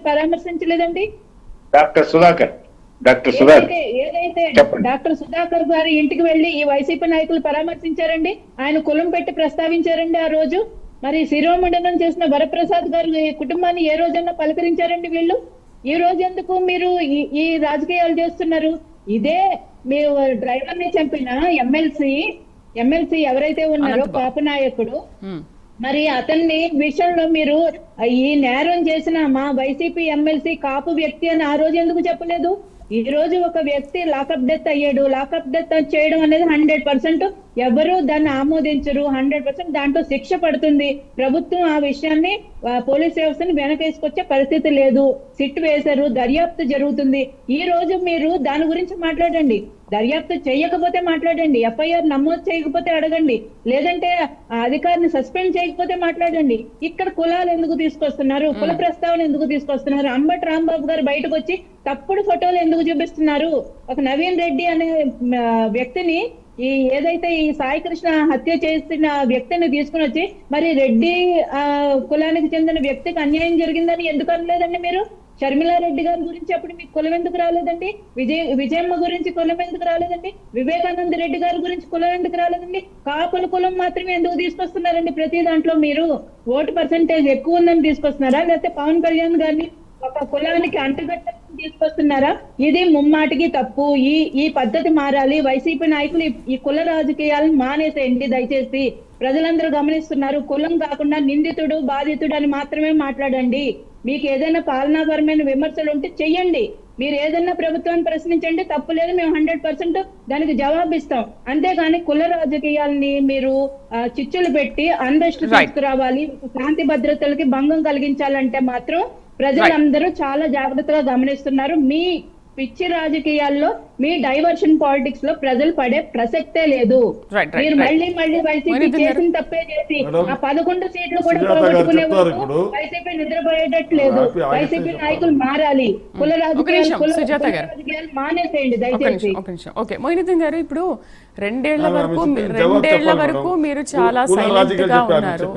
పరామర్శించలేదండి? Doctor Sudhakar ఏదైతే doctor Sudhakar గారి ఇంటికి వెళ్లి ఈ వైసీపీ నాయకులు పరామర్శించారండి? ఆయన కులం పెట్టి ప్రస్తావించారండి ఆ రోజు? మరి శిరోమండనం చేసిన వరప్రసాద్ గారి కుటుంబాన్ని ఏ రోజన్నా పలకరించారండి వీళ్ళు? ఈ రోజు ఎందుకు మీరు ఈ రాజకీయాలు చేస్తున్నారు? ఇదే మీరు డ్రైవర్ ని చంపిన ఎమ్మెల్సీ ఎవరైతే ఉన్నారో పాప నాయకుడు, మరి అతన్ని విషయంలో మీరు ఈ నేరం చేసిన మా వైసీపీ ఎమ్మెల్సీ కాపు వ్యక్తి అని ఆ రోజు ఎందుకు చెప్పలేదు? ఈ రోజు ఒక వ్యక్తి లాకప్ డెత్ అయ్యాడు. లాకప్ డెత్ చేయడం అనేది 100% ఎవరు దాన్ని ఆమోదించరు. 100% దాంట్లో శిక్ష పడుతుంది. ప్రభుత్వం ఆ విషయాన్ని పోలీస్ వ్యవస్థని వెనకేసుకొచ్చే పరిస్థితి లేదు. సిట్ వేశారు, దర్యాప్తు జరుగుతుంది. ఈ రోజు మీరు దాని గురించి మాట్లాడండి. దర్యాప్తు చేయకపోతే మాట్లాడండి, ఎఫ్ఐఆర్ నమోదు చేయకపోతే అడగండి, లేదంటే అధికారిని సస్పెండ్ చేయకపోతే మాట్లాడండి. ఇక్కడ కులాలు ఎందుకు తీసుకొస్తున్నారు? కుల ప్రస్తావన ఎందుకు తీసుకొస్తున్నారు? అంబటి రాంబాబు గారు బయటకు వచ్చి తప్పుడు ఫోటోలు ఎందుకు చూపిస్తున్నారు? ఒక నవీన్ రెడ్డి అనే వ్యక్తిని ఏదైతే ఈ సాయి కృష్ణ హత్య చేసిన వ్యక్తిని తీసుకుని వచ్చి మరి రెడ్డి కులానికి చెందిన వ్యక్తికి అన్యాయం జరిగిందని ఎందుకు అనలేదండి మీరు? షర్మిలారెడ్డి గారి గురించి అప్పుడు మీకు కులం ఎందుకు రాలేదండి? విజయమ్మ గురించి కులం ఎందుకు రాలేదండి? వివేకానంద రెడ్డి గారి గురించి కులం ఎందుకు రాలేదండి? కాపుల కులం మాత్రమే ఎందుకు తీసుకొస్తున్నారండి? ప్రతి దాంట్లో మీరు ఓటు పర్సెంటేజ్ ఎక్కువ ఉందని తీసుకొస్తున్నారా, లేకపోతే పవన్ కళ్యాణ్ గారిని ఒక కులానికి అంటుగట్టని తీసుకొస్తున్నారా? ఇది ముమ్మాటికి తప్పు. ఈ పద్ధతి మారాలి. వైసీపీ నాయకులు ఈ కుల రాజకీయాలను మానేసేయండి దయచేసి. ప్రజలందరూ గమనిస్తున్నారు. కులం కాకుండా నిందితుడు బాధితుడు అని మాత్రమే మాట్లాడండి. మీకు ఏదైనా పాలనాపరమైన విమర్శలు ఉంటే చెయ్యండి. మీరు ఏదైనా ప్రభుత్వాన్ని ప్రశ్నించండి, తప్పు లేదు, మేము 100% దానికి జవాబిస్తాం. అంతేగాని కుల రాజకీయాలని మీరు చిచ్చులు పెట్టి అన్రెస్ట్ తీసుకురావాలి, శాంతి భద్రతలకి భంగం కలిగించాలంటే మాత్రం ప్రజలందరూ చాలా జాగ్రత్తగా గమనిస్తున్నారు. మీ పిచ్చి రాజకీయాల్లో, మీ డైవర్షన్ పాలిటిక్స్ లో ప్రజలు పడే ప్రసక్తే లేదు. మీరు మళ్ళీ వైసీపీ చేసిన తప్పే చేసి ఆ 11 సీట్లు కూడా పోగొట్టుకునే వరకు వైసీపీ నిద్రపోయేటట్లేదు. వైసీపీ నాయకులు మారాలి. కుల రాజకీయాలు మానేసేయండి దయచేసి. ఓకే మొయినుద్దీన్ గారు, ఇప్పుడు రెండేళ్ల వరకు మీరు చాలా సైలెంట్ గా ఉన్నారు.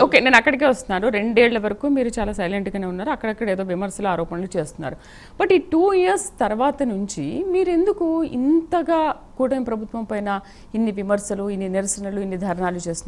ఓకే నేను అక్కడికే వస్తున్నాను. రెండేళ్ల వరకు మీరు చాలా సైలెంట్ గానే ఉన్నారు. అక్కడక్కడ ఏదో విమర్శలు ఆరోపణలు చేస్తున్నారు. బట్ ఈ 2 years తర్వాత నుంచి మీరు ఎందుకు ఇంతగా కూటమి ప్రభుత్వం పైన ఇన్ని విమర్శలు, ఇన్ని నిరసనలు, ఇన్ని ధర్నాలు చేస్తున్నారు?